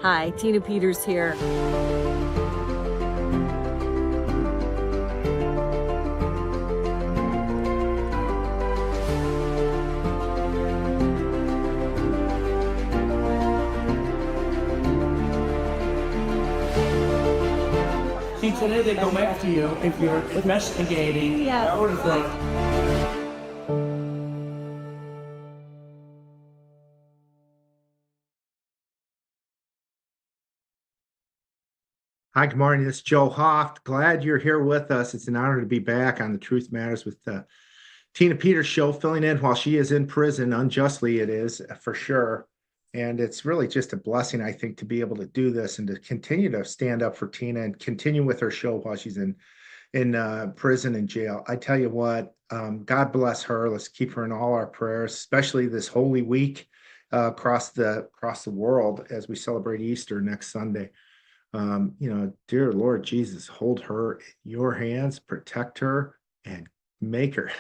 Hi, Tina Peters here. See, today they go after you if you're investigating. Yeah. That sort of thing. Hi, good morning. This is Joe Hoft. Glad you're here with us. It's an honor to be back on the Truth Matters with Tina Peters show, filling in while she is in prison. Unjustly, it is for sure. And it's really just a blessing, I think, to be able to do this and to continue to stand up for Tina and continue with her show while she's in prison and jail. I tell you what, God bless her. Let's keep her in all our prayers, especially this Holy Week across the world as we celebrate Easter next Sunday. Dear Lord Jesus, hold her in your hands, protect her, and make her,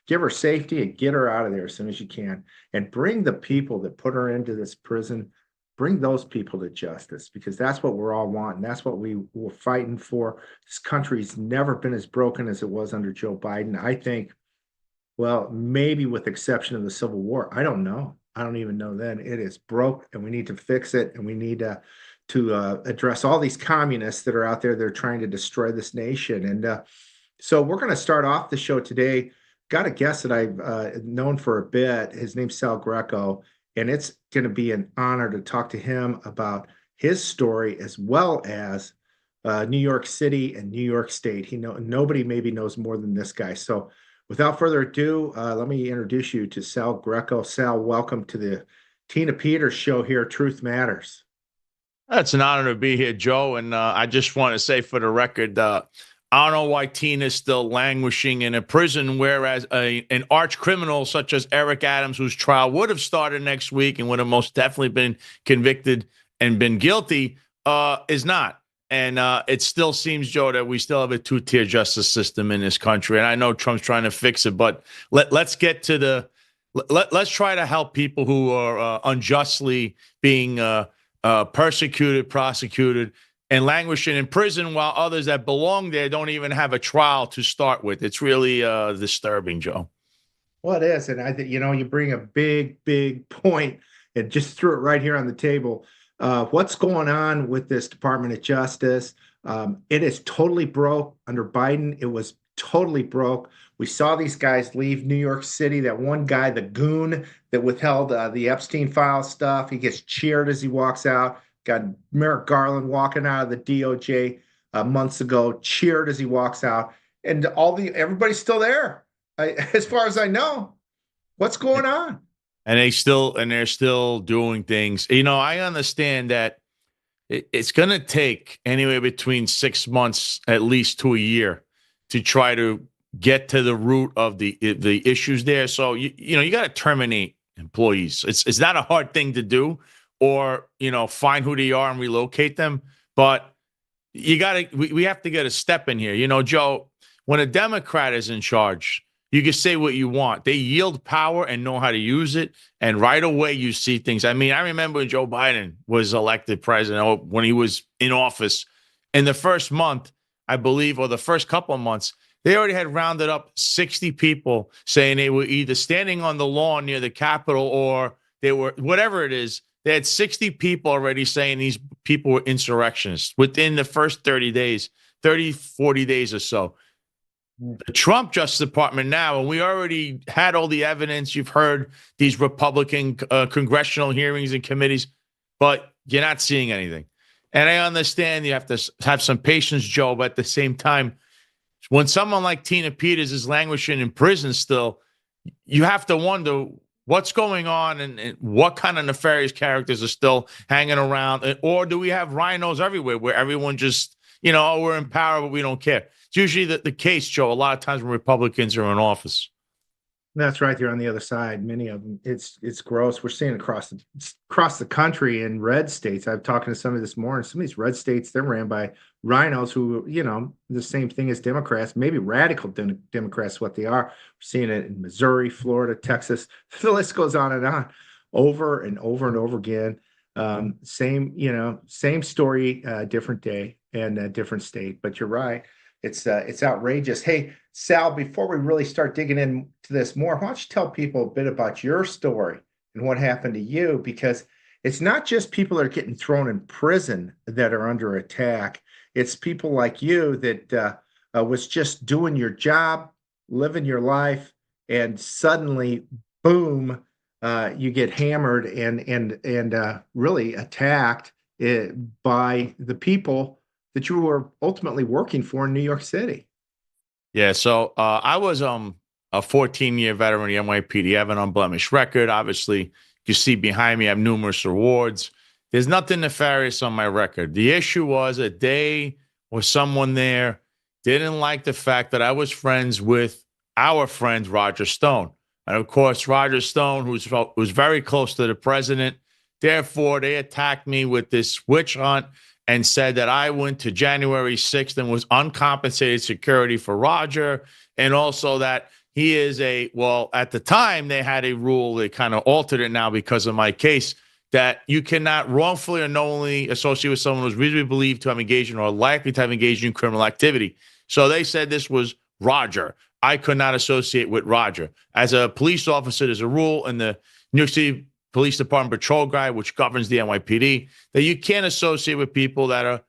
give her safety and get her out of there as soon as you can. And bring the people that put her into this prison, bring those people to justice, because that's what we're all wanting. That's what we were fighting for. This country's never been as broken as it was under Joe Biden. I think, well, maybe with exception of the Civil War. I don't know. I don't even know then. It is broke, and we need to fix it, and we need to address all these communists that are out there that are trying to destroy this nation. And so we're going to start off the show today. Got a guest that I've known for a bit. His name's Sal Greco, and it's going to be an honor to talk to him about his story as well as New York City and New York State. Nobody maybe knows more than this guy. So without further ado, let me introduce you to Sal Greco. Sal, welcome to the Tina Peters show here, Truth Matters. It's an honor to be here, Joe. And I just want to say for the record, I don't know why Tina's still languishing in a prison, whereas an arch criminal such as Eric Adams, whose trial would have started next week and would have most definitely been convicted and been guilty, is not. And it still seems, Joe, that we still have a two-tier justice system in this country. And I know Trump's trying to fix it, but let's get to let's try to help people who are unjustly being persecuted, prosecuted, and languishing in prison, while others that belong there don't even have a trial to start with. It's really disturbing, Joe. Well, it is. And I think, you bring a big point and just threw it right here on the table. What's going on with this Department of Justice? It is totally broke under Biden. It was totally broke. We saw these guys leave New York City. That one guy, the goon that withheld the Epstein file stuff, he gets cheered as he walks out. Got Merrick Garland walking out of the DOJ months ago, cheered as he walks out, and everybody's still there, as far as I know. What's going on? And they're still doing things. I understand that it's going to take anywhere between 6 months, at least, to a year to try to get to the root of the issues there. So you got to terminate employees. It's not a hard thing to do, or find who they are and relocate them. But we have to get a step in here. Joe, when a Democrat is in charge, you can say what you want. They yield power and know how to use it. And right away, you see things. I mean, I remember when Joe Biden was elected president, when he was in office, in the first month, I believe, or the first couple of months, they already had rounded up 60 people saying they were either standing on the lawn near the Capitol or they were, whatever it is, they had 60 people already saying these people were insurrectionists within the first 40 days or so. The Trump Justice Department now, and we already had all the evidence. You've heard these Republican congressional hearings and committees, but you're not seeing anything. And I understand you have to have some patience, Joe, but at the same time, when someone like Tina Peters is languishing in prison still, you have to wonder what's going on and what kind of nefarious characters are still hanging around. Or do we have rhinos everywhere where everyone just, we're in power, but we don't care? It's usually the case, Joe, a lot of times when Republicans are in office. That's right there on the other side. Many of them, it's gross. We're seeing across the country in red states. I've talked to somebody this morning. Some of these red states, they're ran by rhinos who, the same thing as Democrats, maybe radical Democrats, what they are. We're seeing it in Missouri, Florida, Texas. The list goes on and on, over and over and over again. Same, same story, different day and a different state. But you're right. It's outrageous. Hey, Sal, before we really start digging into this more, why don't you tell people a bit about your story and what happened to you? Because it's not just people that are getting thrown in prison that are under attack. It's people like you that was just doing your job, living your life, and suddenly, boom, you get hammered and really attacked by the people that you were ultimately working for in New York City. Yeah, so I was a 14-year veteran of the NYPD. I have an unblemished record. Obviously, you see behind me, I have numerous awards. There's nothing nefarious on my record. The issue was a day where someone there didn't like the fact that I was friends with our friend Roger Stone. And of course, Roger Stone, who's very close to the president. Therefore, they attacked me with this witch hunt and said that I went to January 6th and was uncompensated security for Roger, and also that he is at the time they had a rule, they kind of altered it now because of my case, that you cannot wrongfully or knowingly associate with someone who's reasonably believed to have engaged in or likely to have engaged in criminal activity. So they said this was Roger. I could not associate with Roger. As a police officer, there's a rule in the New York City Police Department Patrol Guide, which governs the NYPD, that you can't associate with people that are,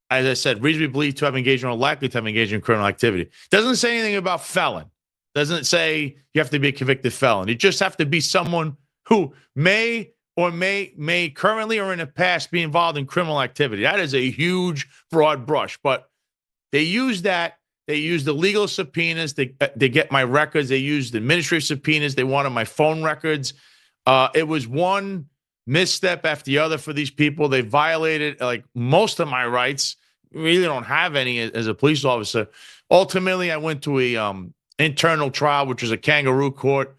as I said, reasonably believed to have engaged in or likely to have engaged in criminal activity. Doesn't say anything about felon. Doesn't say you have to be a convicted felon. You just have to be someone who may or may currently or in the past be involved in criminal activity. That is a huge, broad brush. But they use that. They used the legal subpoenas to get my records. They used administrative subpoenas. They wanted my phone records. It was one misstep after the other for these people. They violated like most of my rights. Really don't have any as a police officer. Ultimately, I went to a internal trial, which was a kangaroo court.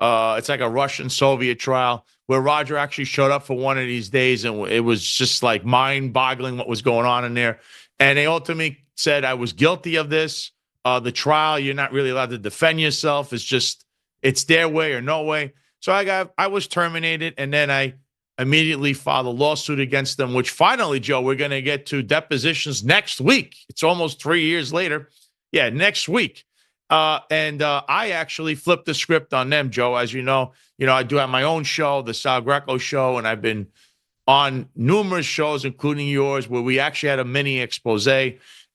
It's like a Russian Soviet trial where Roger actually showed up for one of these days, and it was just like mind-boggling what was going on in there. And they ultimately said I was guilty of this. The trial, you're not really allowed to defend yourself. It's their way or no way. So I was terminated, and then I immediately filed a lawsuit against them, which finally, Joe, we're going to get to depositions next week. It's almost 3 years later. Yeah, next week. And I actually flipped the script on them, Joe. As you know, I do have my own show, the Sal Greco Show, and I've been on numerous shows, including yours, where we actually had a mini expose.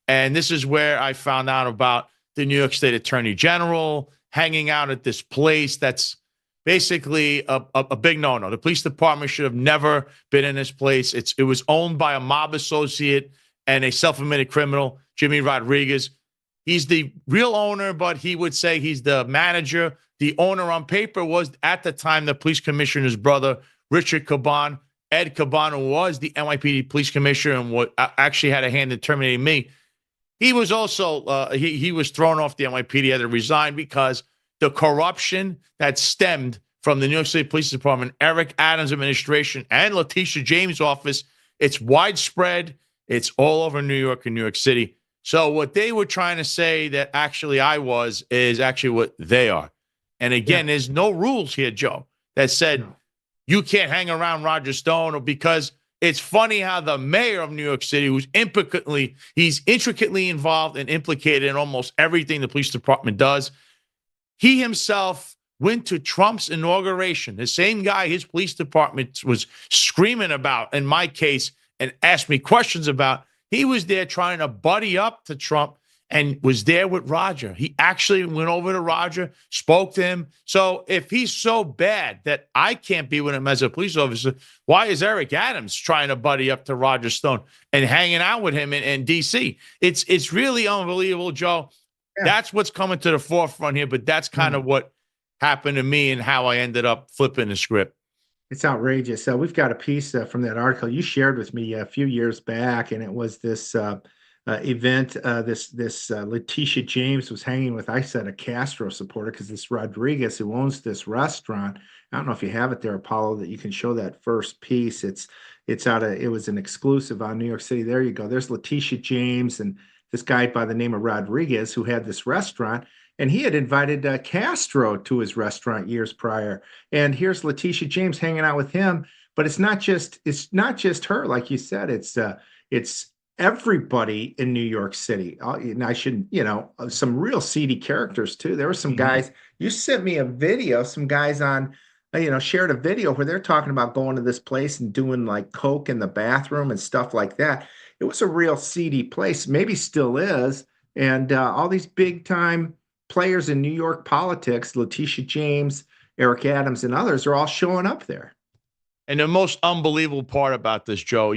And this is where I found out about the New York State Attorney General hanging out at this place that's basically a big no-no. The police department should have never been in this place. It was owned by a mob associate and a self-admitted criminal, Jimmy Rodriguez. He's the real owner, but he would say he's the manager. The owner on paper was, at the time, the police commissioner's brother, Richard Caban. Ed Caban, who was the NYPD police commissioner and what actually had a hand in terminating me. He was also, he was thrown off the NYPD, had to resign because the corruption that stemmed from the New York City Police Department, Eric Adams administration, and Letitia James' office, it's widespread. It's all over New York and New York City. So what they were trying to say that actually I was is actually what they are. And again, There's no rules here, Joe, that said you can't hang around Roger Stone, or because it's funny how the mayor of New York City, he's intricately involved and implicated in almost everything the police department does. He himself went to Trump's inauguration, the same guy his police department was screaming about in my case and asked me questions about. He was there trying to buddy up to Trump and was there with Roger. He actually went over to Roger, spoke to him. So if he's so bad that I can't be with him as a police officer, why is Eric Adams trying to buddy up to Roger Stone and hanging out with him in D.C.? It's really unbelievable, Joe. Yeah. That's what's coming to the forefront here, but that's kind of what happened to me and how I ended up flipping the script. It's outrageous. We've got a piece from that article you shared with me a few years back, and it was this event. This Letitia James was hanging with, I said, a Castro supporter, because this Rodriguez, who owns this restaurant, I don't know if you have it there, Apollo, that you can show that first piece. It was an exclusive on New York City. There you go. There's Letitia James and this guy by the name of Rodriguez who had this restaurant. And he had invited Castro to his restaurant years prior. And here's Letitia James hanging out with him. But it's not just her, like you said. It's everybody in New York City. And I should, some real seedy characters too. There were some guys. You sent me a video. Some guys shared a video where they're talking about going to this place and doing like coke in the bathroom and stuff like that. It was a real seedy place, maybe still is. And all these big time players in New York politics, Letitia James, Eric Adams, and others are all showing up there. And the most unbelievable part about this, Joe,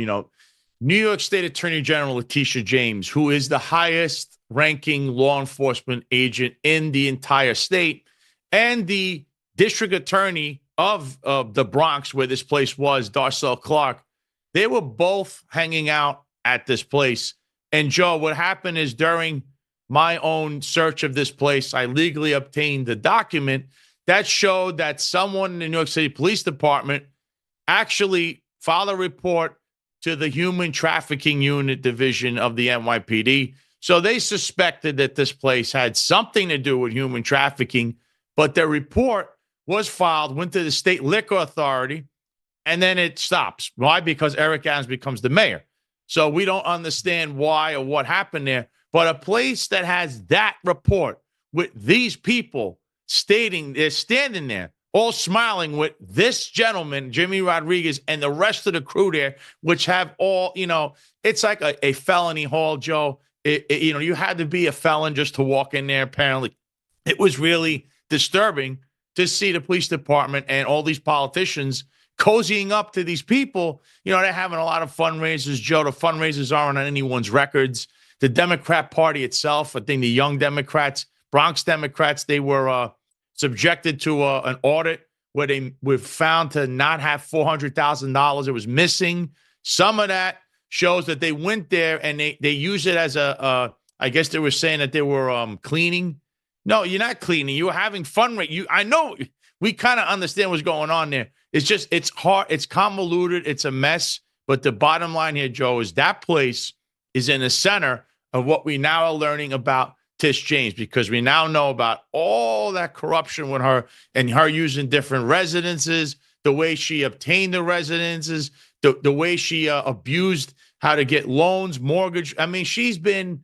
New York State Attorney General Letitia James, who is the highest ranking law enforcement agent in the entire state, and the district attorney of the Bronx, where this place was, Darcel Clark, they were both hanging out at this place. And Joe, what happened is during my own search of this place, I legally obtained the document that showed that someone in the New York City Police Department actually filed a report to the Human Trafficking Unit Division of the NYPD. So they suspected that this place had something to do with human trafficking, but their report was filed, went to the State Liquor Authority, and then it stops. Why? Because Eric Adams becomes the mayor. So we don't understand why or what happened there. But a place that has that report with these people stating they're standing there, all smiling with this gentleman, Jimmy Rodriguez, and the rest of the crew there, which have all, it's like a felony hall, Joe. You had to be a felon just to walk in there, apparently. It was really disturbing to see the police department and all these politicians cozying up to these people. They're having a lot of fundraisers, Joe. The fundraisers aren't on anyone's records. The Democrat Party itself, I think the Young Democrats, Bronx Democrats, they were subjected to an audit where they were found to not have $400,000. It was missing. Some of that shows that they went there and they use it as I guess they were saying that they were cleaning. No, you're not cleaning. You were having fun. I know we kind of understand what's going on there. It's just, it's hard. It's convoluted. It's a mess. But the bottom line here, Joe, is that place is in the center of what we now are learning about Tish James, because we now know about all that corruption with her and her using different residences, the way she obtained the residences, the way she abused how to get loans, mortgage. I mean, she's been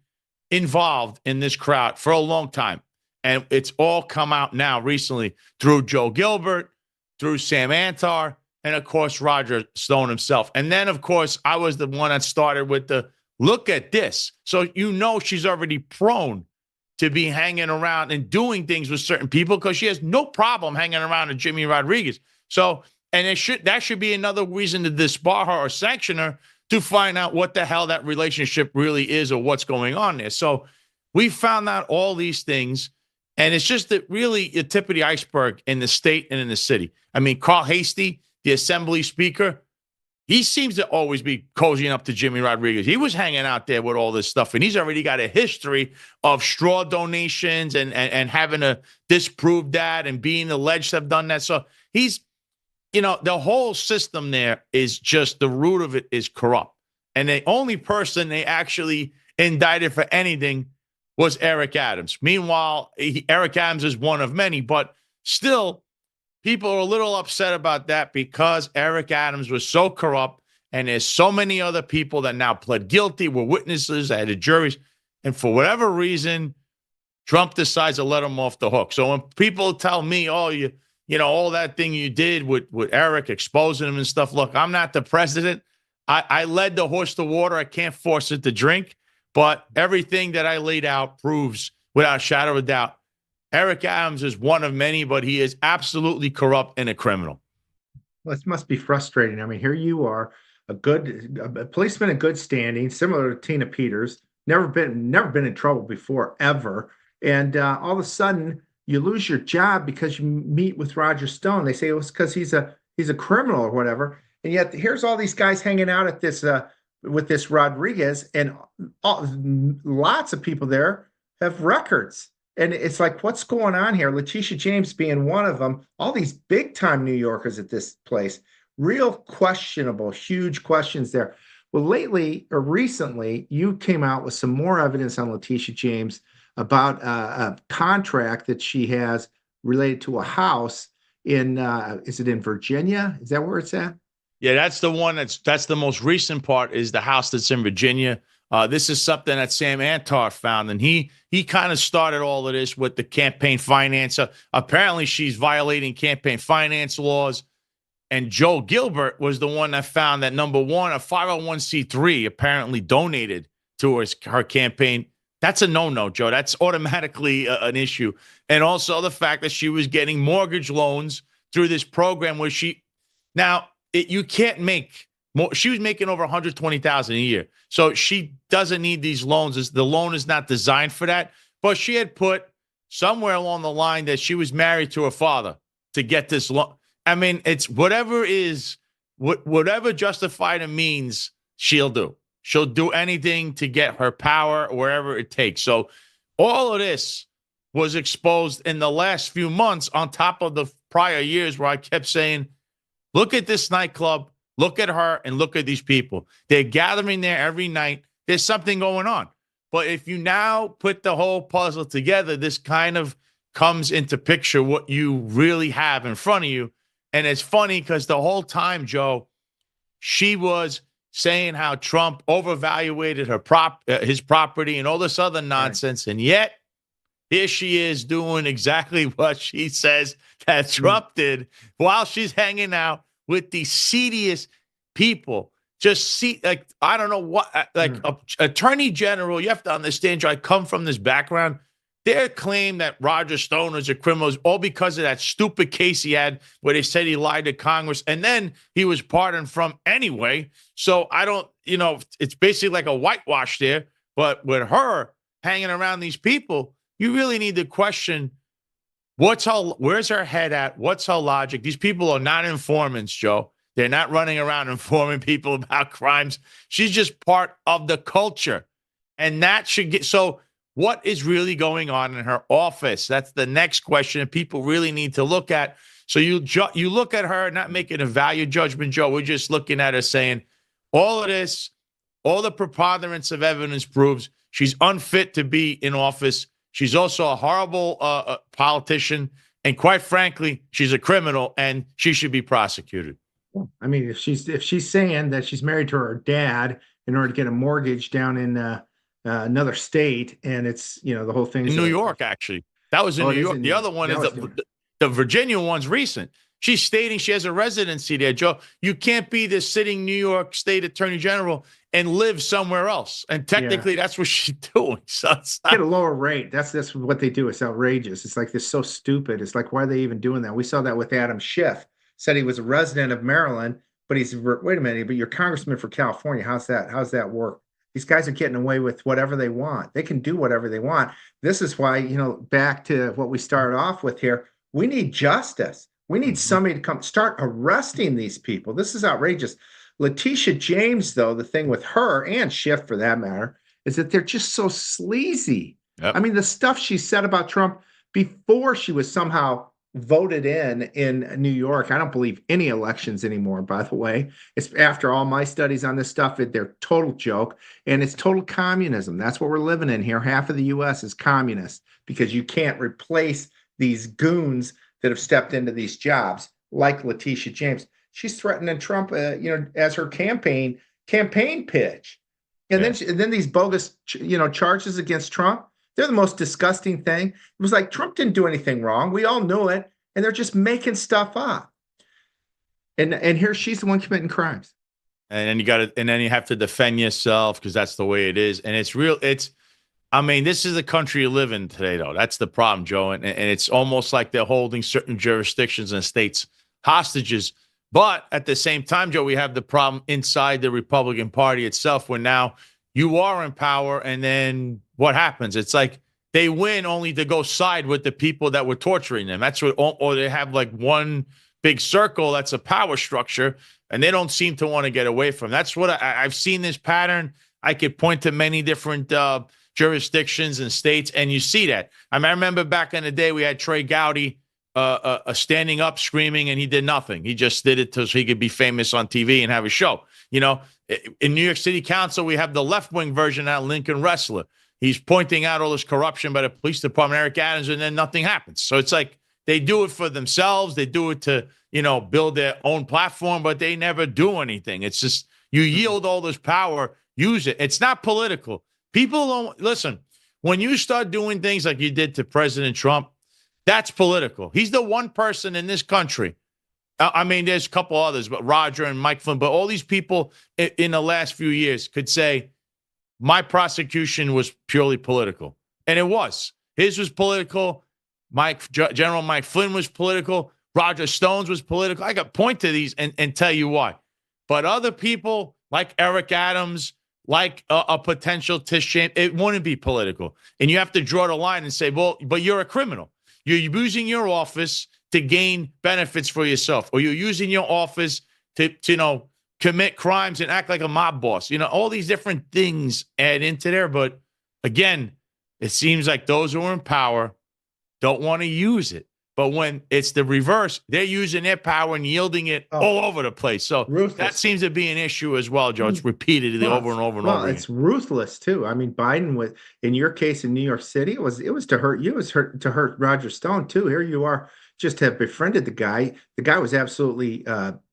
involved in this crowd for a long time. And it's all come out now recently through Joe Gilbert, through Sam Antar, and, of course, Roger Stone himself. And then, of course, I was the one that started with the look at this. So she's already prone to be hanging around and doing things with certain people because she has no problem hanging around with Jimmy Rodriguez. So, and that should be another reason to disbar her or sanction her, to find out what the hell that relationship really is or what's going on there. So we found out all these things, and it's just that really the tip of the iceberg in the state and in the city. I mean, Carl Hasty, the assembly speaker, he seems to always be cozying up to Jimmy Rodriguez. He was hanging out there with all this stuff, and he's already got a history of straw donations and having to disprove that and being alleged to have done that. So he's, the whole system there is just, the root of it is corrupt. And the only person they actually indicted for anything was Eric Adams. Meanwhile, Eric Adams is one of many, but still, people are a little upset about that because Eric Adams was so corrupt, and there's so many other people that now pled guilty, were witnesses, had the juries, and for whatever reason, Trump decides to let him off the hook. So when people tell me, oh, all that thing you did with Eric, exposing him and stuff, look, I'm not the president. I led the horse to water. I can't force it to drink, but everything that I laid out proves without a shadow of a doubt, Eric Adams is one of many, but he is absolutely corrupt and a criminal. Well, this must be frustrating. I mean, here you are, a policeman in good standing, similar to Tina Peters, never been in trouble before, ever. And all of a sudden, you lose your job because you meet with Roger Stone. They say it was because he's a criminal or whatever. And yet here's all these guys hanging out at this with this Rodriguez, and lots of people there have records. And it's like, what's going on here? Letitia James being one of them, all these big time New Yorkers at this place, real questionable, huge questions there. Well, recently, you came out with some more evidence on Letitia James about a contract that she has related to a house in, is it in Virginia? Is that where it's at? Yeah, that's the one that's the most recent part is the house that's in Virginia. This is something that Sam Antar found, and he kind of started all of this with the campaign finance. Apparently, she's violating campaign finance laws. And Joe Gilbert was the one that found that number one, a 501c3 apparently donated to her campaign. That's a no-no, Joe. That's automatically an issue. And also the fact that she was getting mortgage loans through this program where you can't make more. She was making over 120,000 a year. So she doesn't need these loans. The loan is not designed for that. But she had put somewhere along the line that she was married to her father to get this loan. I mean, it's whatever justified it means, she'll do. She'll do anything to get her power wherever it takes. So all of this was exposed in the last few months on top of the prior years where I kept saying, look at this nightclub, look at her, and look at these people. They're gathering there every night. There's something going on. But if you now put the whole puzzle together, this kind of comes into picture what you really have in front of you. And it's funny because the whole time, Joe, she was saying how Trump overvaluated his property and all this other nonsense. Right. And yet, here she is doing exactly what she says that Trump did while she's hanging out with the seediest people. I don't know what, Attorney General, you have to understand, Joe, I come from this background. Their claim that Roger Stone was a criminal is all because of that stupid case he had where they said he lied to Congress, and then he was pardoned from anyway. So I don't, it's basically like a whitewash there. But with her hanging around these people, you really need to question where's her head at? What's her logic? These people are not informants, Joe. They're not running around informing people about crimes. She's just part of the culture. And that should get so. What is really going on in her office? That's the next question that people really need to look at. So you look at her, not making a value judgment, Joe. We're just looking at her saying, all of this, all the preponderance of evidence proves she's unfit to be in office. She's also a horrible politician. And quite frankly, she's a criminal and she should be prosecuted. I mean, if she's saying that she's married to her dad in order to get a mortgage down in another state, and it's the whole thing in New York. Actually, that was in New York. The other one is the Virginia one's recent. She's stating she has a residency there, Joe. You can't be the sitting New York State Attorney General and live somewhere else, and technically that's what she's doing. So get a lower rate. That's what they do. It's outrageous. It's like this so stupid. It's like, why are they even doing that? We saw that with Adam Schiff. Said he was a resident of Maryland, but wait a minute, but you're congressman for California. How's that work? These guys are getting away with whatever they want. They can do whatever they want. This is why, back to what we started off with here, we need justice. We need somebody to come start arresting these people. This is outrageous. Letitia James, though, the thing with her and Schiff for that matter, is that they're just so sleazy. Yep. I mean, the stuff she said about Trump before she was somehow voted in New York. I don't believe any elections anymore, by the way. It's after all my studies on this stuff, they're total joke, and it's total communism. That's what we're living in here. Half of the U.S. is communist because you can't replace these goons that have stepped into these jobs, like Letitia James. She's threatening Trump, as her campaign pitch, and then these bogus, charges against Trump. They're the most disgusting thing. It was like Trump didn't do anything wrong. We all knew it, and they're just making stuff up. And here she's the one committing crimes. And then you have to defend yourself because that's the way it is. And this is the country you live in today, though. That's the problem, Joe. And it's almost like they're holding certain jurisdictions and states hostages. But at the same time, Joe, we have the problem inside the Republican Party itself, where now you are in power, and then what happens? It's like they win only to go side with the people that were torturing them. That's what, or they have like one big circle that's a power structure, and they don't seem to want to get away from. That's what I've seen this pattern. I could point to many different jurisdictions and states, and you see that. I remember back in the day we had Trey Gowdy standing up, screaming, and he did nothing. He just did it so he could be famous on TV and have a show. In New York City Council, we have the left-wing version now, Lincoln Ressler. He's pointing out all this corruption by the police department, Eric Adams, and then nothing happens. So it's like They do it for themselves. They do it to, build their own platform, but they never do anything. It's just you yield all this power, use it. It's not political. People don't listen. When you start doing things like you did to President Trump, that's political. He's the one person in this country. I mean, there's a couple others, but Roger and Mike Flynn, but all these people in the last few years could say, my prosecution was purely political. And it was. His was political. General Mike Flynn was political. Roger Stone's was political. I could point to these and tell you why. But other people like Eric Adams, like a potential Tish James, it wouldn't be political. And you have to draw the line and say, well, but you're a criminal. You're using your office to gain benefits for yourself, or you're using your office to commit crimes and act like a mob boss. All these different things add into there. But again, it seems like those who are in power don't want to use it. But when it's the reverse, they're using their power and yielding it all over the place. So that seems to be an issue as well, Joe. It's repeatedly over and over and over again. It's ruthless too. I mean, Biden, in your case in New York City, it was to hurt you. It was to hurt Roger Stone too. Here you are, just have befriended the guy. The guy was absolutely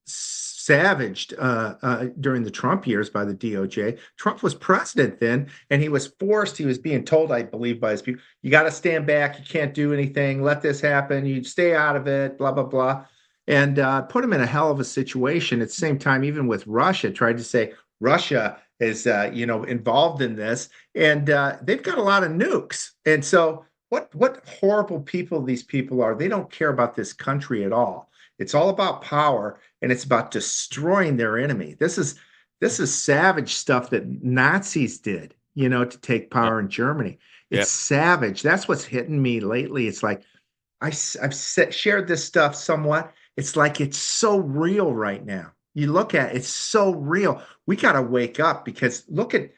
savaged during the Trump years by the DOJ. Trump was president then, and he was being told, I believe, by his people, you got to stand back, you can't do anything, let this happen, you stay out of it, blah, blah, blah. And put him in a hell of a situation. At the same time, even with Russia, tried to say Russia is, involved in this, and they've got a lot of nukes. And so what horrible people these people are. They don't care about this country at all. It's all about power, and it's about destroying their enemy. This is savage stuff that Nazis did, to take power in Germany. It's savage. That's what's hitting me lately. It's like I've shared this stuff somewhat. It's like it's so real right now. You look at it, it's so real. We got to wake up, because look at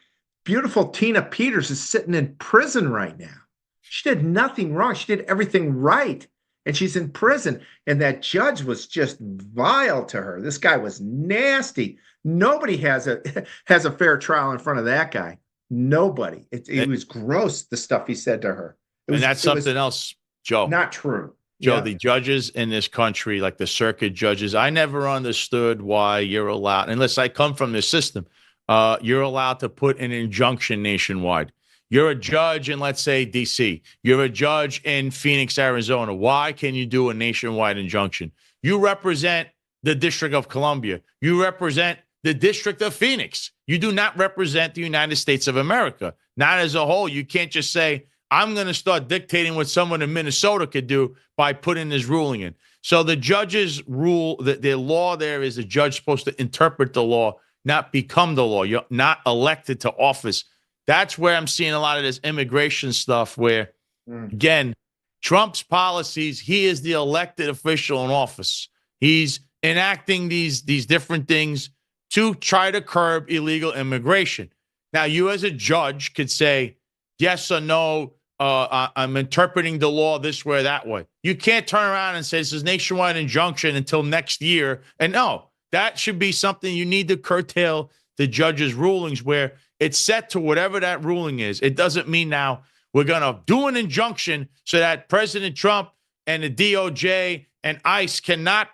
beautiful Tina Peters is sitting in prison right now. She did nothing wrong. She did everything right. And she's in prison. And that judge was just vile to her. This guy was nasty. Nobody has a fair trial in front of that guy. Nobody. It was gross, the stuff he said to her. That's something else, Joe. Not true. Joe, the judges in this country, like the circuit judges, I never understood why you're allowed, unless I come from this system, you're allowed to put an injunction nationwide. You're a judge in, let's say, D.C. You're a judge in Phoenix, Arizona. Why can you do a nationwide injunction? You represent the District of Columbia. You represent the District of Phoenix. You do not represent the United States of America. Not as a whole. You can't just say, I'm going to start dictating what someone in Minnesota could do by putting this ruling in. So the judges rule, that their law there is the judge supposed to interpret the law, not become the law. You're not elected to office. That's where I'm seeing a lot of this immigration stuff where, again, Trump's policies, he is the elected official in office. He's enacting these different things to try to curb illegal immigration. Now, you as a judge could say, yes or no, I'm interpreting the law this way or that way. You can't turn around and say this is nationwide injunction until next year. And no, that should be something you need to curtail the judge's rulings where it's set to whatever that ruling is. It doesn't mean now we're going to do an injunction so that President Trump and the DOJ and ICE cannot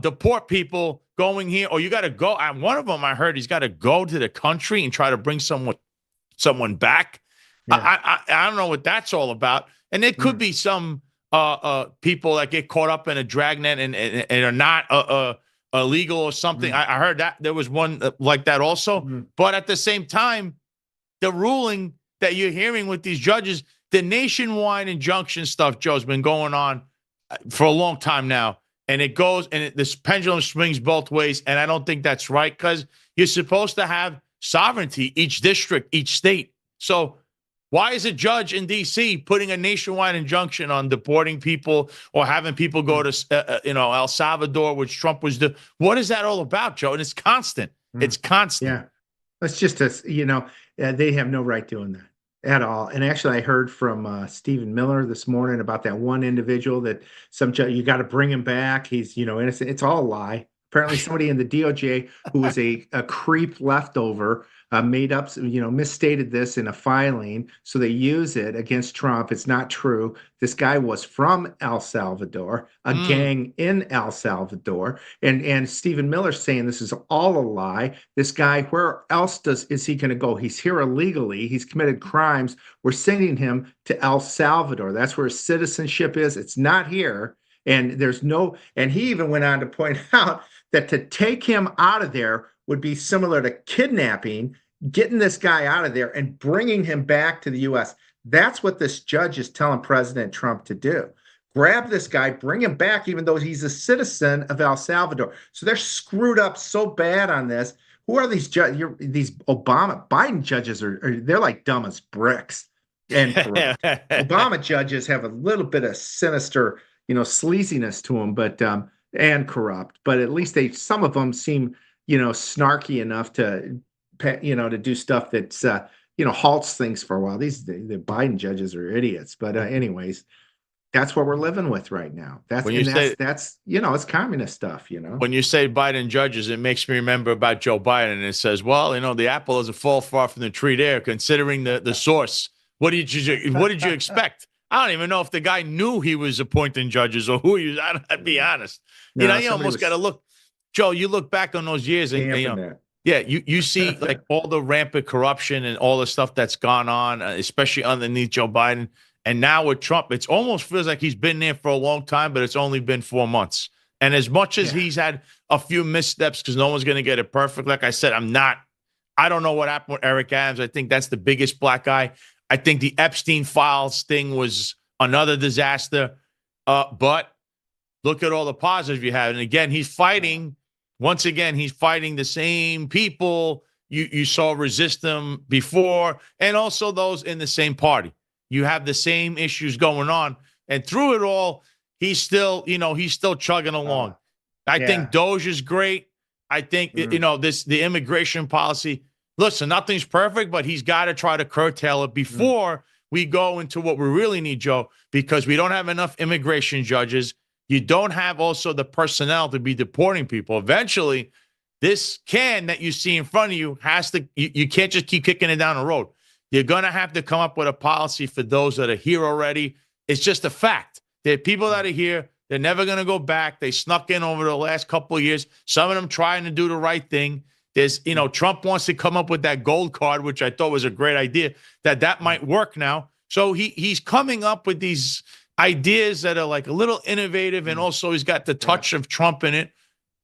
deport people going here. Or you got to go. One of them, I heard he's got to go to the country and try to bring someone back. Yeah. I don't know what that's all about. And there could be some people that get caught up in a dragnet and are not illegal or something. I heard that there was one like that also. But at the same time, the ruling that you're hearing with these judges, the nationwide injunction stuff, Joe, has been going on for a long time now. And it goes and this pendulum swings both ways. And I don't think that's right, because you're supposed to have sovereignty, each district, each state. So why is a judge in D.C. putting a nationwide injunction on deporting people or having people go to, El Salvador, which Trump was doing? What is that all about, Joe? And it's constant. It's constant. Yeah. It's just, they have no right doing that at all. And actually, I heard from Stephen Miller this morning about that one individual that some judge, you got to bring him back. He's, innocent. It's all a lie. Apparently, somebody in the DOJ who was a creep leftover made up, misstated this in a filing, so they use it against Trump. It's not true. This guy was from El Salvador, a gang in El Salvador, and Stephen Miller's saying this is all a lie. This guy, where else is he going to go? He's here illegally. He's committed crimes. We're sending him to El Salvador. That's where his citizenship is. It's not here. And and he even went on to point out that to take him out of there would be similar to kidnapping, getting this guy out of there and bringing him back to the U.S. That's what this judge is telling President Trump to do. Grab this guy, bring him back, even though he's a citizen of El Salvador. So they're screwed up so bad on this. Who are these these Biden judges they're like dumb as bricks and corrupt. Obama judges have a little bit of sinister, sleaziness to them, but and corrupt. But at least some of them seem, snarky enough to do stuff that's halts things for a while. The Biden judges are idiots. But anyways, that's what we're living with right now. That's it's communist stuff. When you say Biden judges, it makes me remember about Joe Biden, and it says, well, the apple doesn't fall far from the tree there, considering the source. What did you expect? I don't even know if the guy knew he was appointing judges or who he was. I'd be honest. No, you almost got to look, Joe. You look back on those years, and you see like all the rampant corruption and all the stuff that's gone on, especially underneath Joe Biden. And now with Trump, it almost feels like he's been there for a long time, but it's only been 4 months. And as much as he's had a few missteps, because no one's going to get it perfect, like I said, I don't know what happened with Eric Adams. I think that's the biggest black eye. I think the Epstein files thing was another disaster. But look at all the positives you have. And again, he's fighting the same people you saw resist him before, and also those in the same party. You have the same issues going on. And through it all, he's still chugging along. I think Doge is great. I think, the immigration policy. Listen, nothing's perfect, but he's got to try to curtail it before we go into what we really need, Joe, because we don't have enough immigration judges. You don't have also the personnel to be deporting people. Eventually, this can that you see in front of you you can't just keep kicking it down the road. You're going to have to come up with a policy for those that are here already. It's just a fact. There are people that are here. They're never going to go back. They snuck in over the last couple of years. Some of them trying to do the right thing. There's, Trump wants to come up with that gold card, which I thought was a great idea, that might work now. So he's coming up with these ideas that are like a little innovative, and also he's got the touch of Trump in it.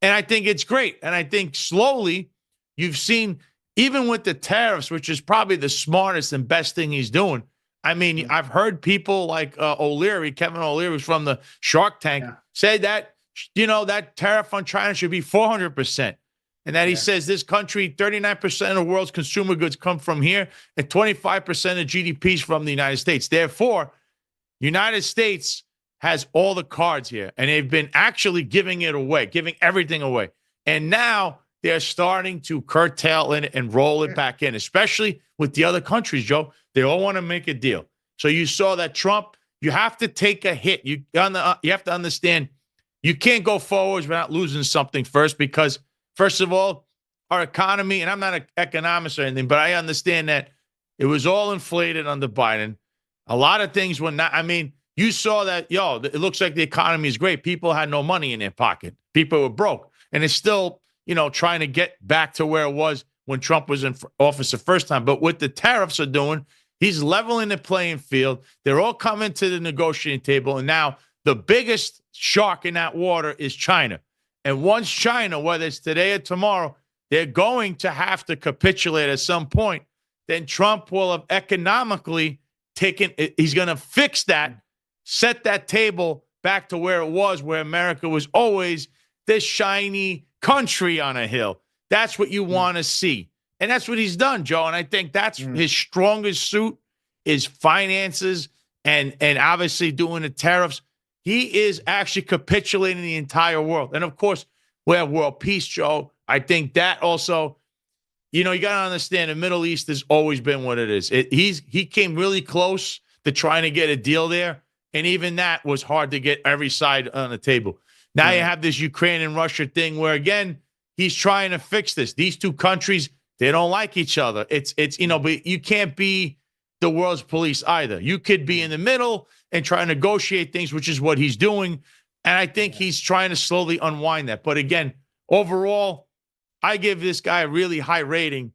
And I think it's great. And I think slowly you've seen, even with the tariffs, which is probably the smartest and best thing he's doing. I mean, I've heard people like Kevin O'Leary from the Shark Tank, say that, that tariff on China should be 400%. And that he says this country, 39% of the world's consumer goods come from here, and 25% of GDP is from the United States. Therefore, United States has all the cards here, and they've been actually giving it away, giving everything away. And now they're starting to curtail it and roll it back in, especially with the other countries, Joe. They all want to make a deal. So you saw that Trump, you have to take a hit. You have to understand, you can't go forward without losing something first, because first of all, our economy, and I'm not an economist or anything, but I understand that it was all inflated under Biden. A lot of things were not. I mean, you saw that, it looks like the economy is great. People had no money in their pocket. People were broke. And it's still, trying to get back to where it was when Trump was in office the first time. But what the tariffs are doing, he's leveling the playing field. They're all coming to the negotiating table. And now the biggest shark in that water is China. And once China, whether it's today or tomorrow, they're going to have to capitulate at some point, then Trump will have economically he's going to fix that, set that table back to where it was, where America was always this shiny country on a hill. That's what you want to see. And that's what he's done, Joe. And I think that's his strongest suit is finances and obviously doing the tariffs. He is actually capitulating the entire world. And, of course, we have world peace, Joe. I think that also, you got to understand the Middle East has always been what it is. He came really close to trying to get a deal there, and even that was hard to get every side on the table. Now you have this Ukraine and Russia thing where, again, he's trying to fix this. These two countries, they don't like each other. It's but you can't be the world's police either. You could be in the middle and try to negotiate things, which is what he's doing. And I think he's trying to slowly unwind that. But again, overall, I give this guy a really high rating.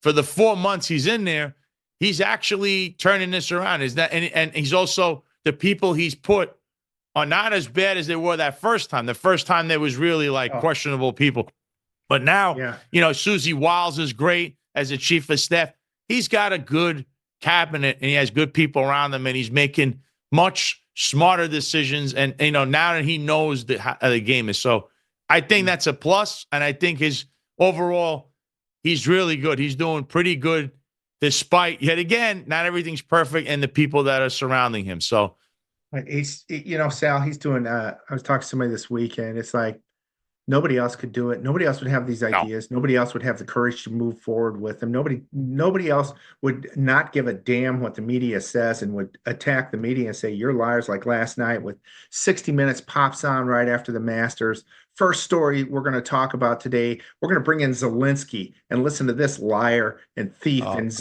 For the 4 months he's in there, he's actually turning this around. Is that and he's also, the people he's put are not as bad as they were that first time. The first time there was really questionable people. But now, Susie Wiles is great as a chief of staff. He's got a good cabinet and he has good people around him, and he's making much smarter decisions. And, now that he knows how the game is. So I think that's a plus. And I think his overall, he's really good. He's doing pretty good despite, yet again, not everything's perfect and the people that are surrounding him. So he's, Sal, he's doing, I was talking to somebody this weekend. It's like nobody else could do it. Nobody else would have these ideas. No. Nobody else would have the courage to move forward with them. Nobody else would not give a damn what the media says and would attack the media and say, you're liars, like last night with 60 Minutes pops on right after the Masters. First story we're going to talk about today, we're going to bring in Zelensky and listen to this liar and thief in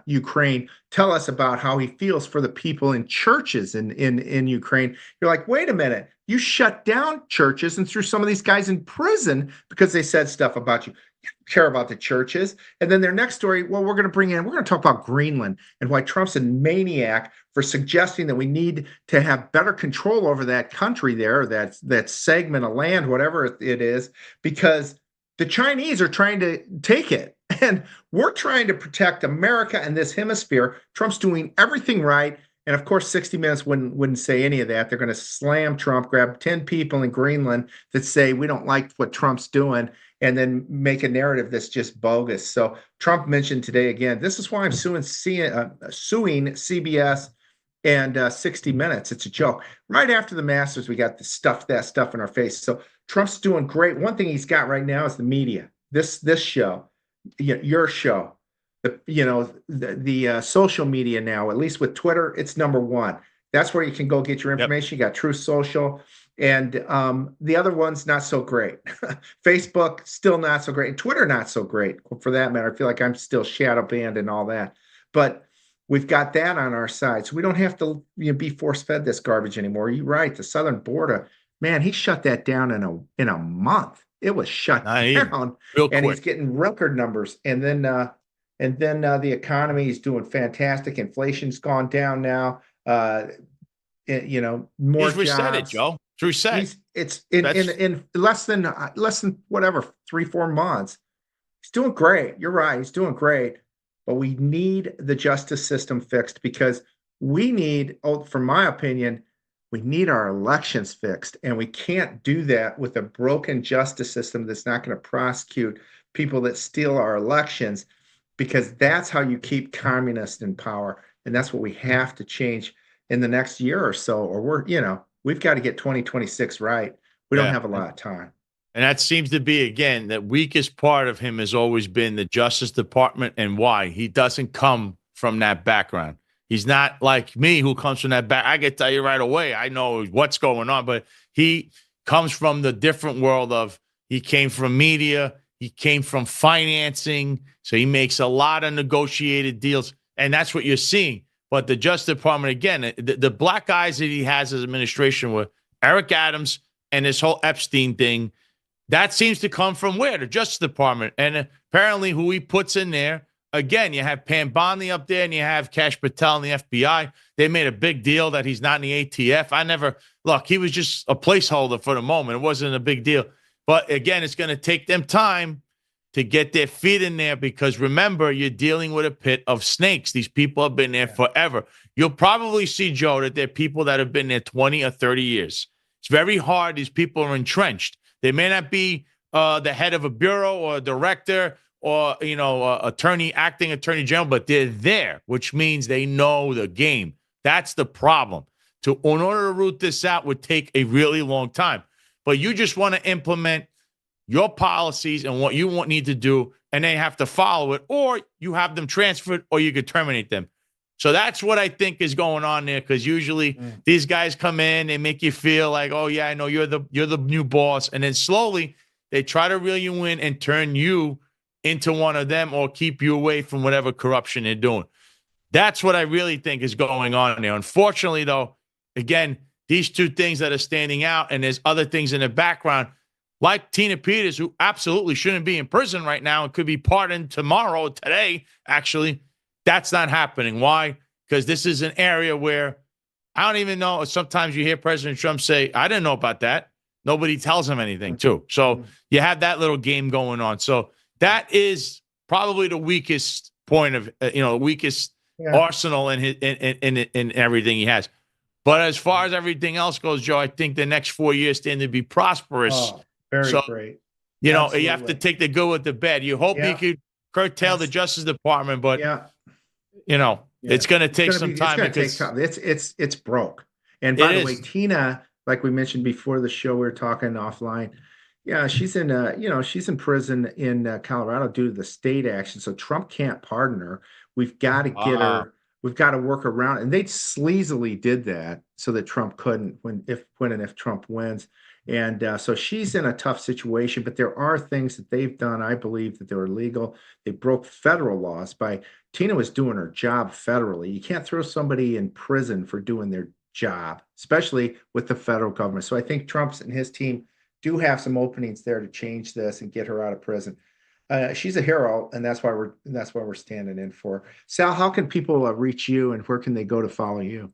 Ukraine tell us about how he feels for the people in churches in Ukraine. You're like, wait a minute, you shut down churches and threw some of these guys in prison because they said stuff about you. You don't care about the churches. And then their next story, we're going to talk about Greenland and why Trump's a maniac for suggesting that we need to have better control over that country there, that segment of land, whatever it is, because the Chinese are trying to take it. And we're trying to protect America and this hemisphere. Trump's doing everything right. And of course, 60 Minutes wouldn't say any of that. They're going to slam Trump, grab 10 people in Greenland that say we don't like what Trump's doing, and then make a narrative that's just bogus. So Trump mentioned today again, this is why I'm suing CBS and 60 Minutes. It's a joke. Right after the Masters, we got that stuff in our face. So Trump's doing great. One thing he's got right now is the media. This show, your show. The social media now, at least with Twitter, it's number one. That's where you can go get your information. You got Truth Social, and the other one's not so great. Facebook, still not so great. And Twitter, not so great, for that matter. I feel like I'm still shadow banned and all that. But we've got that on our side. So we don't have to be force-fed this garbage anymore. You're right. The southern border, man, he shut that down in a month. It was shut down. And he's getting record numbers. And then the economy is doing fantastic. Inflation's gone down now. More he's reset jobs. It, Joe. It's reset. It's in less than whatever 3-4 months. He's doing great. You're right. He's doing great. But we need the justice system fixed because we need, from my opinion, we need our elections fixed. And we can't do that with a broken justice system that's not going to prosecute people that steal our elections, because that's how you keep communists in power. And that's what we have to change in the next year or so, or we've got to get 2026 right. We don't have a lot of time. And that seems to be, again, the weakest part of him has always been the Justice Department, and why he doesn't come from that background. He's not like me, who comes from that back. I can tell you right away, I know what's going on, but he comes from the different world of, he came from media, he came from financing, so he makes a lot of negotiated deals, and that's what you're seeing. But the Justice Department, again, the black guys that he has as administration with Eric Adams and this whole Epstein thing, that seems to come from where? The Justice Department. And apparently who he puts in there, again, you have Pam Bondi up there and you have Kash Patel in the FBI. They made a big deal that he's not in the ATF. He was just a placeholder for the moment. It wasn't a big deal. But again, it's going to take them time to get their feet in there, because remember, you're dealing with a pit of snakes. These people have been there forever. You'll probably see, Joe, that there are people that have been there 20 or 30 years. It's very hard. These people are entrenched. They may not be the head of a bureau or a director or, acting attorney general, but they're there, which means they know the game. That's the problem. In order to root this out would take a really long time. But you just want to implement your policies and what you need to do, and they have to follow it, or you have them transferred, or you could terminate them. So that's what I think is going on there, because usually these guys come in, they make you feel like, oh yeah, I know you're the new boss, and then slowly they try to reel you in and turn you into one of them or keep you away from whatever corruption they're doing. That's what I really think is going on there. Unfortunately, though, again, these two things that are standing out, and there's other things in the background, like Tina Peters, who absolutely shouldn't be in prison right now and could be pardoned today, actually. That's not happening. Why? Because this is an area where I don't even know. Sometimes you hear President Trump say, I didn't know about that. Nobody tells him anything, too. So you have that little game going on. So that is probably the weakest point of, weakest arsenal in his in everything he has. But as far as everything else goes, Joe, I think the next 4 years stand to be prosperous. Oh, very great. You have to take the good with the bad. You hope you could curtail the Justice Department, but it's going to take some time. It's broke. And by the way, Tina, like we mentioned before the show, we were talking offline. Yeah, she's in prison in Colorado due to the state action. So Trump can't pardon her. We've got to get her. We've got to work around, and they sleazily did that so that Trump couldn't when and if Trump wins. And so she's in a tough situation, but there are things that they've done, I believe, that they were legal. They broke federal laws Tina was doing her job federally. You can't throw somebody in prison for doing their job, especially with the federal government. So I think Trump's and his team do have some openings there to change this and get her out of prison. She's a hero, and that's why we're standing in for her. Sal, how can people reach you, and where can they go to follow you?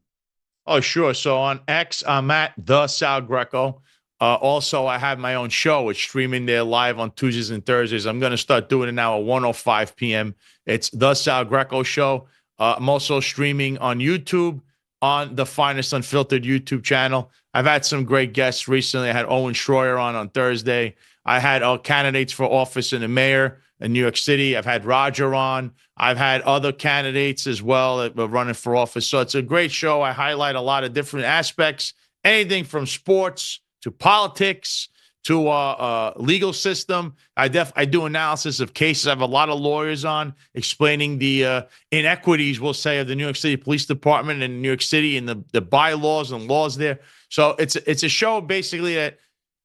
Oh, sure. So on X, I'm at the Sal Greco. Also, I have my own show. It's streaming there live on Tuesdays and Thursdays. I'm going to start doing it now at 1:05 p.m. It's the Sal Greco Show. I'm also streaming on YouTube on the Finest Unfiltered YouTube channel. I've had some great guests recently. I had Owen Schroyer on Thursday. I had candidates for office in the mayor in New York City. I've had Roger on. I've had other candidates as well that were running for office. So it's a great show. I highlight a lot of different aspects, anything from sports to politics to legal system. I do analysis of cases. I have a lot of lawyers on explaining the inequities, we'll say, of the New York City Police Department and New York City and the bylaws and laws there. So it's a show basically that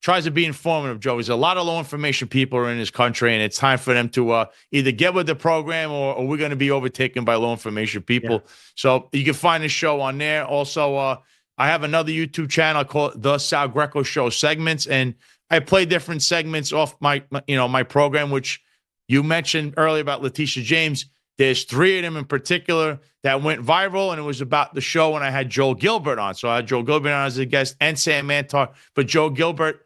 tries to be informative, Joe. There's a lot of low information people are in this country, and it's time for them to either get with the program or we're going to be overtaken by low information people. Yeah. So you can find the show on there. Also, I have another YouTube channel called The Sal Greco Show Segments, and I play different segments off my program, which you mentioned earlier about Letitia James. There's 3 of them in particular that went viral, and it was about the show when I had Joel Gilbert on. So I had Joel Gilbert on as a guest and Sam Mantar, but Joel Gilbert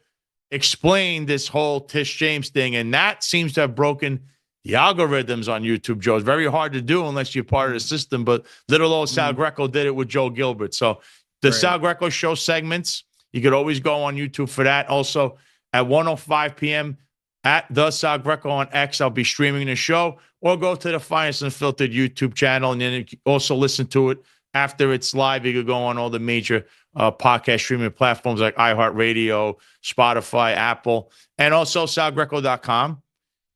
explained this whole Tish James thing, and that seems to have broken the algorithms on YouTube, Joe. It's very hard to do unless you're part of the system, but little old Sal Greco did it with Joel Gilbert. So the Sal Greco Show segments, you could always go on YouTube for that. Also, at 1:05 p.m. at the Sal Greco on X, I'll be streaming the show, or go to the Finest Unfiltered YouTube channel, and then you can also listen to it after it's live. You could go on all the major podcast streaming platforms like iHeartRadio, Spotify, Apple, and also salgreco.com.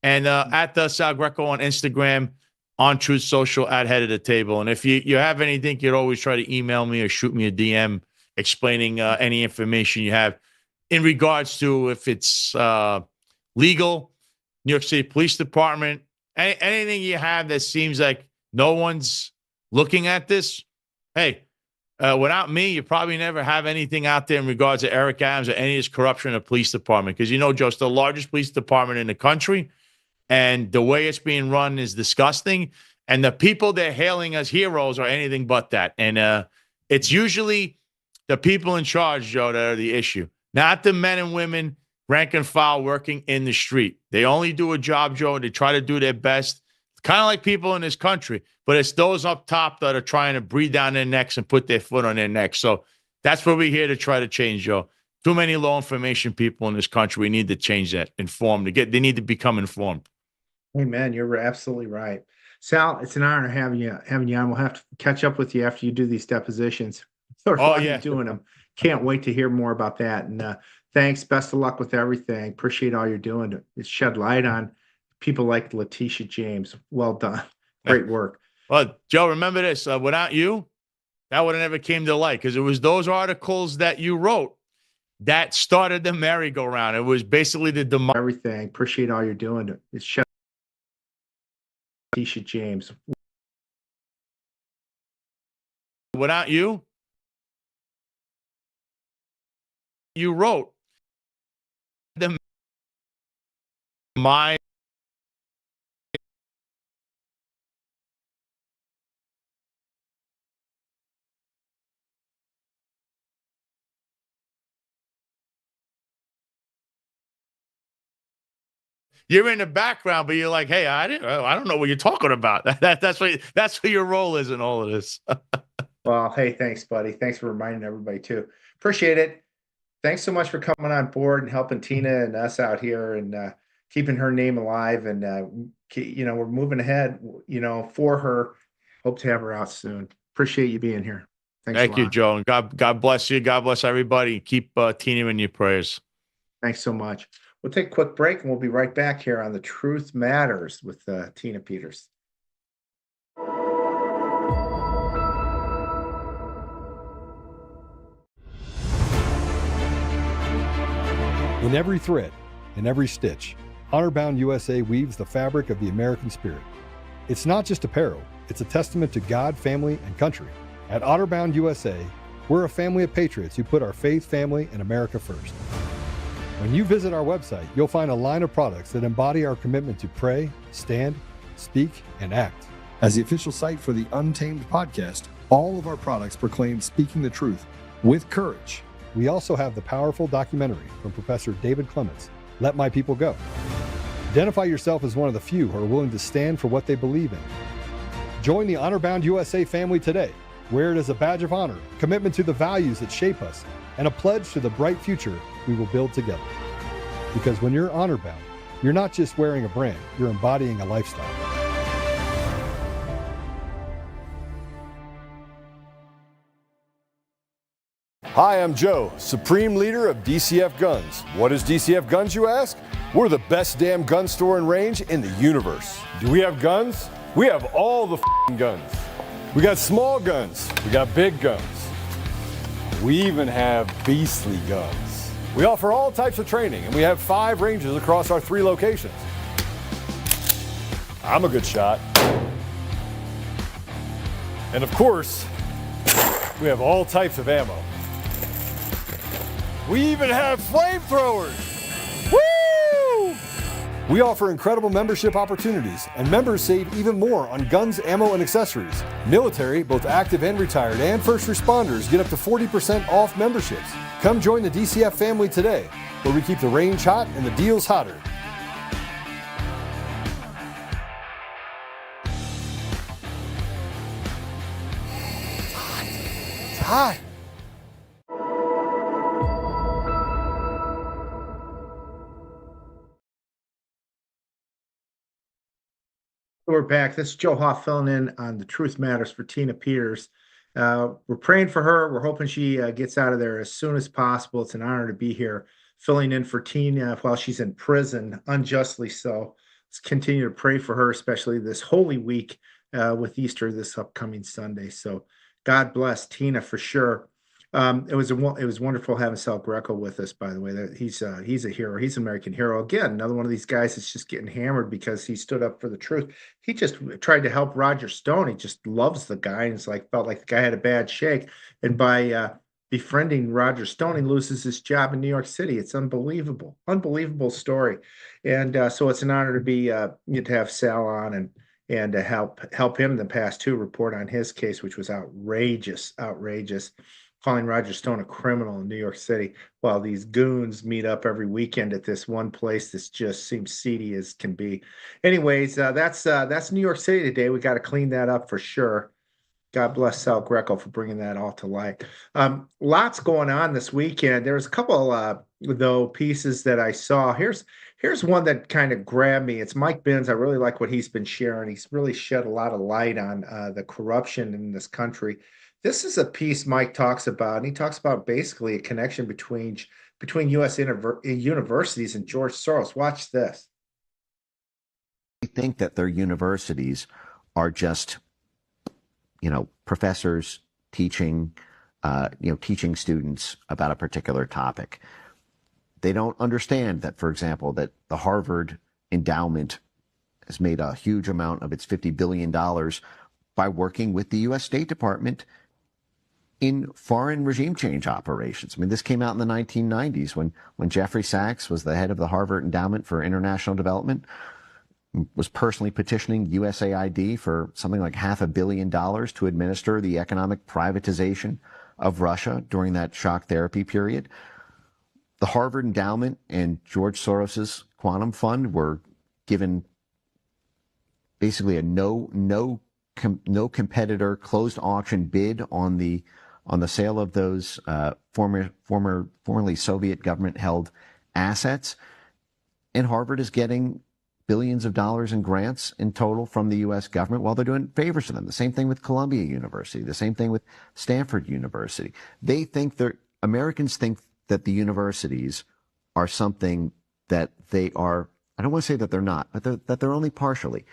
And at the Sal Greco on Instagram, on Truth Social, at Head of the Table. And if you have anything, you could always try to email me or shoot me a DM explaining any information you have in regards to if it's legal, New York City Police Department, anything you have that seems like no one's looking at this. Hey, without me, you probably never have anything out there in regards to Eric Adams or any of his corruption in the police department. Because, Joe, it's the largest police department in the country, and the way it's being run is disgusting. And the people they're hailing as heroes are anything but that. And it's usually the people in charge, Joe, that are the issue, not the men and women, rank and file, working in the street. They only do a job, Joe, and they try to do their best. Kind of like people in this country, but it's those up top that are trying to breathe down their necks and put their foot on their necks. So that's what we're here to try to change, Joe. Too many low information people in this country. We need to change that. They need to become informed. Amen. You're absolutely right. Sal, it's an honor having you on. We'll have to catch up with you after you do these depositions. Doing them. Can't wait to hear more about that. And thanks. Best of luck with everything. Appreciate all you're doing to shed light on people like Letitia James. Well done. Great work. Well, Joe, remember this. Without you, that would have never came to light because it was those articles that you wrote that started the merry-go-round. It was basically the demand. Everything. Appreciate all you're doing. It's Chef Tisha James. Without you, you wrote the my. You're in the background, but you're like, hey, I don't know what you're talking about. That's what your role is in all of this. Well, hey, thanks, buddy. Thanks for reminding everybody too. Appreciate it. Thanks so much for coming on board and helping Tina and us out here and keeping her name alive. And we're moving ahead. For her. Hope to have her out soon. Appreciate you being here. Thanks Thank a you, lot. Joe. And God bless you. God bless everybody. Keep Tina in your prayers. Thanks so much. We'll take a quick break and we'll be right back here on The Truth Matters with Tina Peters. In every thread, in every stitch, Honor-Bound USA weaves the fabric of the American spirit. It's not just apparel, it's a testament to God, family, and country. At Honor-Bound USA, we're a family of patriots who put our faith, family, and America first. When you visit our website, you'll find a line of products that embody our commitment to pray, stand, speak, and act. As the official site for the Untamed podcast, all of our products proclaim speaking the truth with courage. We also have the powerful documentary from Professor David Clements, Let My People Go. Identify yourself as one of the few who are willing to stand for what they believe in. Join the Honor-Bound USA family today. Wear it as a badge of honor, commitment to the values that shape us, and a pledge to the bright future we will build together. Because when you're honor-bound, you're not just wearing a brand, you're embodying a lifestyle. Hi, I'm Joe, Supreme Leader of DCF Guns. What is DCF Guns, you ask? We're the best damn gun store and range in the universe. Do we have guns? We have all the guns. We got small guns. We got big guns. We even have beastly guns. We offer all types of training, and we have 5 ranges across our 3 locations. I'm a good shot. And of course, we have all types of ammo. We even have flamethrowers. Woo! We offer incredible membership opportunities, and members save even more on guns, ammo, and accessories. Military, both active and retired, and first responders get up to 40% off memberships. Come join the DCF family today, where we keep the range hot and the deals hotter. It's hot. We're back. This is Joe Hoft filling in on The Truth Matters for Tina Peters. We're praying for her. We're hoping she gets out of there as soon as possible. It's an honor to be here filling in for Tina while she's in prison, unjustly so. Let's continue to pray for her, especially this Holy Week with Easter this upcoming Sunday. So God bless Tina for sure. It was wonderful having Sal Greco with us, by the way. He's a hero. He's an American hero. Again, another one of these guys that's just getting hammered because he stood up for the truth. He just tried to help Roger Stone. He just loves the guy and felt like the guy had a bad shake. And by befriending Roger Stone, he loses his job in New York City. It's unbelievable. Unbelievable story. And so it's an honor to be to have Sal on and to help him in the past too, report on his case, which was outrageous, calling Roger Stone a criminal in New York City while these goons meet up every weekend at this one place that just seems seedy as can be. Anyways, that's New York City today. We got to clean that up for sure. God bless Sal Greco for bringing that all to light. Lots going on this weekend. There's a couple though pieces that I saw. Here's one that kind of grabbed me. It's Mike Binns. I really like what he's been sharing. He's really shed a lot of light on the corruption in this country. This is a piece Mike talks about, and he talks about basically a connection between U.S. universities and George Soros. Watch this. They think that their universities are just professors teaching, teaching students about a particular topic. They don't understand that, for example, that the Harvard endowment has made a huge amount of its $50 billion by working with the U.S. State Department in foreign regime change operations. I mean, this came out in the 1990s when Jeffrey Sachs was the head of the Harvard Endowment for International Development, was personally petitioning USAID for something like $500 million to administer the economic privatization of Russia during that shock therapy period. The Harvard Endowment and George Soros's Quantum Fund were given basically a no competitor closed auction bid on the sale of those formerly Soviet government held assets, and Harvard is getting billions of dollars in grants in total from the U.S. government while they're doing favors to them. The same thing with Columbia University, the same thing with Stanford University. Americans think that the universities are something that they are. I don't want to say that they're not, but that they're only partially.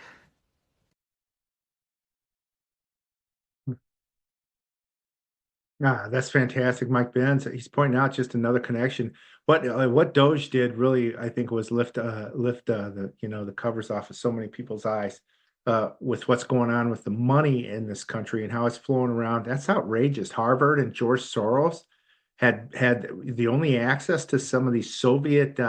That's fantastic, Mike Benz. He's pointing out just another connection. What Doge did really, I think, was lift the covers off of so many people's eyes with what's going on with the money in this country and how it's flowing around. That's outrageous. Harvard and George Soros had the only access to some of these Soviet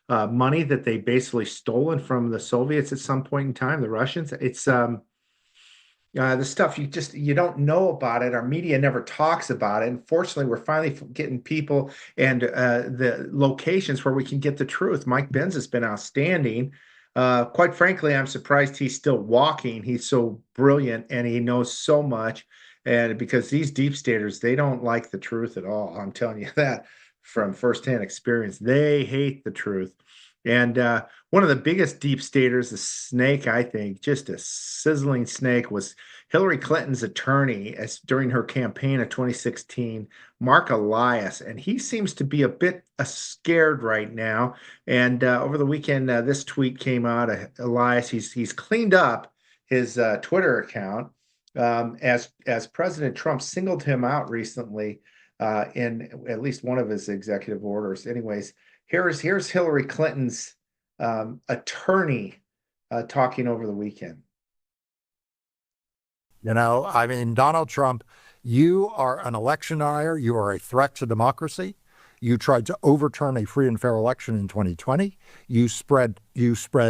money that they basically stolen from the Soviets at some point in time. The Russians. It's the stuff you don't know about it. Our media never talks about it. And fortunately, we're finally getting people and the locations where we can get the truth. Mike Benz has been outstanding. Quite frankly, I'm surprised he's still walking. He's so brilliant and he knows so much. And because these deep staters, they don't like the truth at all. I'm telling you that from firsthand experience. They hate the truth. And one of the biggest deep staters, the snake, I think, just a sizzling snake, was Hillary Clinton's attorney during her campaign of 2016, Mark Elias. And he seems to be a bit scared right now. And over the weekend, this tweet came out. Elias, he's cleaned up his Twitter account as President Trump singled him out recently in at least one of his executive orders. Anyways, here's Hillary Clinton's attorney talking over the weekend. Donald Trump, you are an election denier. You are a threat to democracy. You tried to overturn a free and fair election in 2020. You spread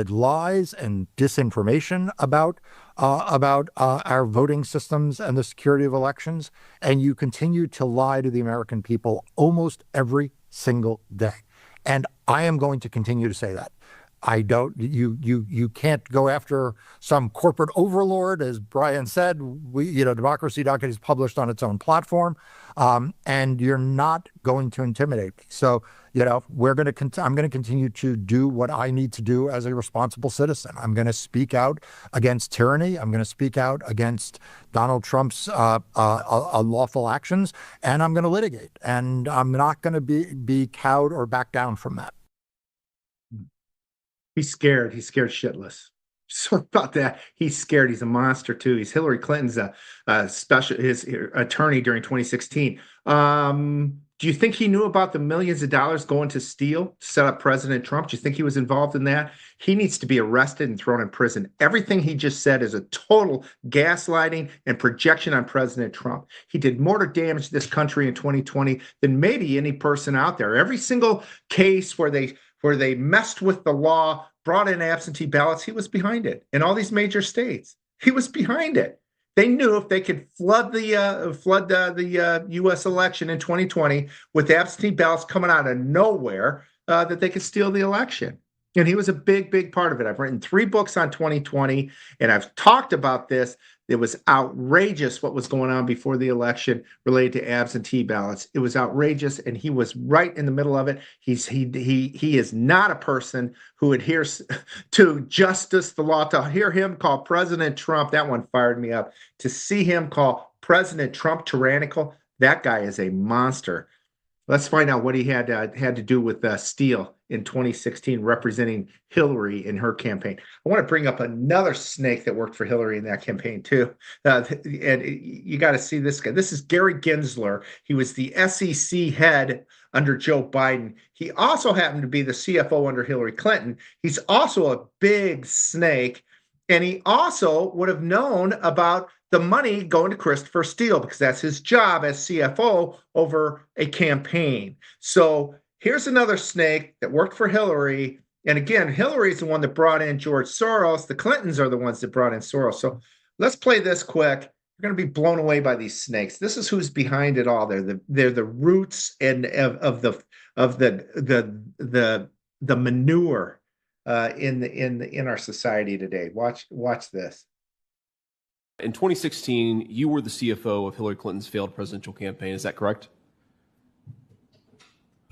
lies and disinformation about our voting systems and the security of elections, and you continue to lie to the American people almost every single day. And I am going to continue to say that. You can't go after some corporate overlord, as Brian said. Democracy.com is published on its own platform, and you're not going to intimidate me. So, I'm going to continue to do what I need to do as a responsible citizen. I'm going to speak out against tyranny. I'm going to speak out against Donald Trump's unlawful actions, and I'm going to litigate. And I'm not going to be cowed or back down from that. He's scared. He's scared shitless. So about that, he's scared. He's a monster too. He's Hillary Clinton's his attorney during 2016. Do you think he knew about the millions of dollars going to Steele to set up President Trump? Do you think he was involved in that? He needs to be arrested and thrown in prison. Everything he just said is a total gaslighting and projection on President Trump. He did more to damage this country in 2020 than maybe any person out there. Every single case where they messed with the law, brought in absentee ballots, he was behind it. In all these major states, he was behind it. They knew if they could flood the U.S. election in 2020 with absentee ballots coming out of nowhere, that they could steal the election. And he was a big, big part of it. I've written 3 books on 2020, and I've talked about this. It was outrageous what was going on before the election related to absentee ballots. It was outrageous, and he was right in the middle of it. He is not a person who adheres to justice, the law. To hear him call President Trump, that one fired me up. To see him call President Trump tyrannical, that guy is a monster. Let's find out what he had to do with Steele in 2016, representing Hillary in her campaign. I want to bring up another snake that worked for Hillary in that campaign too. And you got to see this guy. This is Gary Gensler. He was the SEC head under Joe Biden. He also happened to be the CFO under Hillary Clinton. He's also a big snake. And he also would have known about the money going to Christopher Steele because that's his job as CFO over a campaign. So here's another snake that worked for Hillary. And again, Hillary's the one that brought in George Soros. The Clintons are the ones that brought in Soros. So let's play this quick. You're going to be blown away by these snakes. This is who's behind it all. They're the roots and of the manure in our society today. Watch this. In 2016, you were the CFO of Hillary Clinton's failed presidential campaign. Is that correct?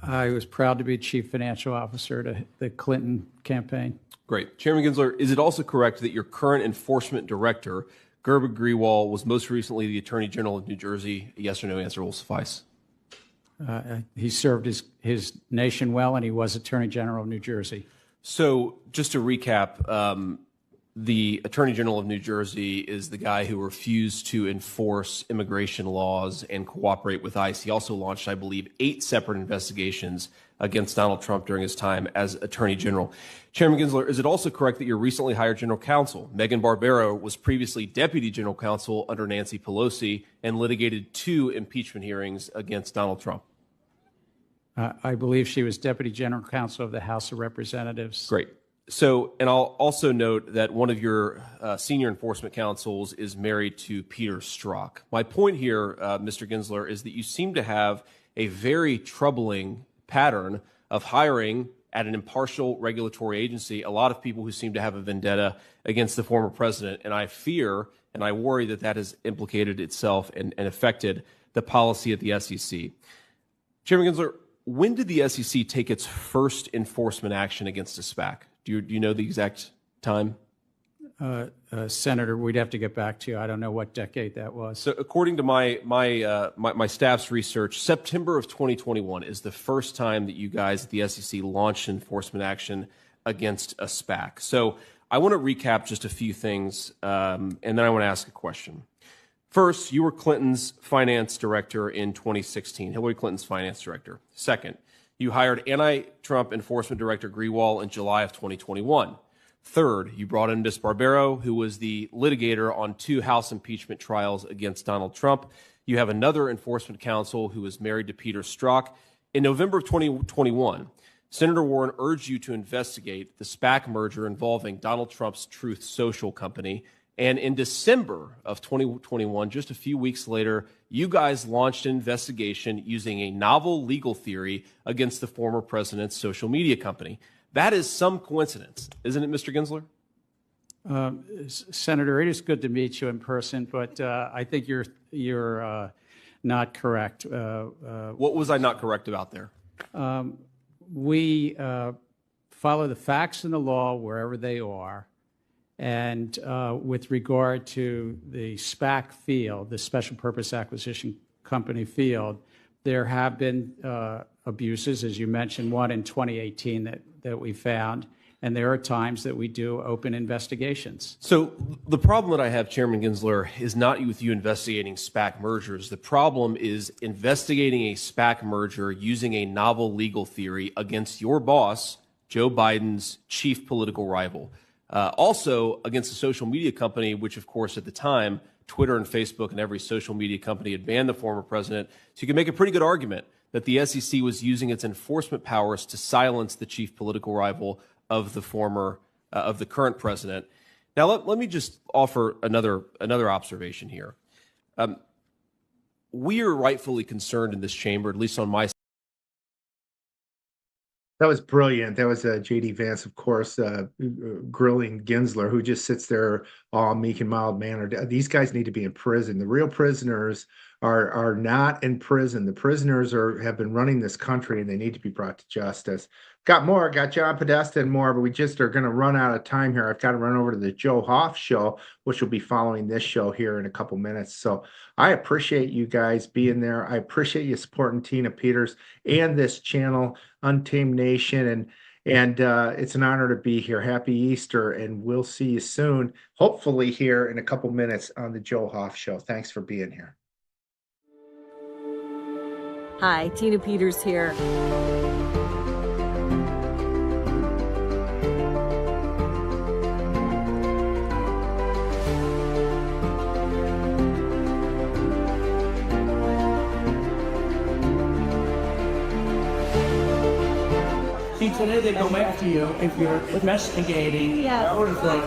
I was proud to be chief financial officer to the Clinton campaign. Great. Chairman Gensler, is it also correct that your current enforcement director, Gerber Grewal, was most recently the Attorney General of New Jersey? A yes or no answer will suffice. He served his nation well, and he was Attorney General of New Jersey. So just to recap, the Attorney General of New Jersey is the guy who refused to enforce immigration laws and cooperate with ICE. He also launched, I believe, 8 separate investigations against Donald Trump during his time as Attorney General. Chairman Gensler, is it also correct that your recently hired General Counsel, Megan Barbero, was previously Deputy General Counsel under Nancy Pelosi and litigated 2 impeachment hearings against Donald Trump? I believe she was Deputy General Counsel of the House of Representatives. Great. So, and I'll also note that one of your senior enforcement counsels is married to Peter Strzok. My point here, Mr. Gensler, is that you seem to have a very troubling pattern of hiring at an impartial regulatory agency a lot of people who seem to have a vendetta against the former president. And I fear and I worry that that has implicated itself and affected the policy at the SEC. Chairman Gensler, when did the SEC take its first enforcement action against a SPAC? Do you know the exact time? Senator, we'd have to get back to you. I don't know what decade that was. So according to my staff's research, September of 2021 is the first time that you guys at the SEC launched enforcement action against a SPAC. So I want to recap just a few things, and then I want to ask a question. First, you were Clinton's finance director in 2016, Hillary Clinton's finance director. Second, you hired anti-Trump enforcement director Grewal in July of 2021. Third, you brought in Ms. Barbero, who was the litigator on 2 House impeachment trials against Donald Trump. You have another enforcement counsel who is married to Peter Strzok. In November of 2021, Senator Warren urged you to investigate the SPAC merger involving Donald Trump's Truth Social company. And in December of 2021, just a few weeks later, you guys launched an investigation using a novel legal theory against the former president's social media company. That is some coincidence, isn't it, Mr. Gensler? Senator, it is good to meet you in person, but I think you're not correct. What was I not correct about there? We follow the facts and the law wherever they are. And with regard to the SPAC field, the Special Purpose Acquisition Company field, there have been abuses, as you mentioned, one in 2018 that we found, and there are times that we do open investigations. So the problem that I have, Chairman Gensler, is not with you investigating SPAC mergers. The problem is investigating a SPAC merger using a novel legal theory against your boss, Joe Biden's chief political rival. Also against a social media company, which, of course, at the time, Twitter and Facebook and every social media company had banned the former president. So you can make a pretty good argument that the SEC was using its enforcement powers to silence the chief political rival of the current president. Now, let me just offer another observation here. We are rightfully concerned in this chamber, at least on my side. That was brilliant. That was J.D. Vance, of course, grilling Gensler, who just sits there all meek and mild mannered. These guys need to be in prison. The real prisoners are not in prison. The prisoners have been running this country, and they need to be brought to justice. Got John Podesta and more, but we just are going to run out of time here. I've got to run over to the Joe Hoft show, which will be following this show here in a couple minutes. So I appreciate you guys being there. I appreciate you supporting Tina Peters and this channel, Untamed Nation, and it's an honor to be here. Happy Easter, and we'll see you soon, hopefully here in a couple minutes on the Joe Hoft show. Thanks for being here. Hi, Tina Peters here. See, today they go after you if you're investigating. Yeah. Sort of thing.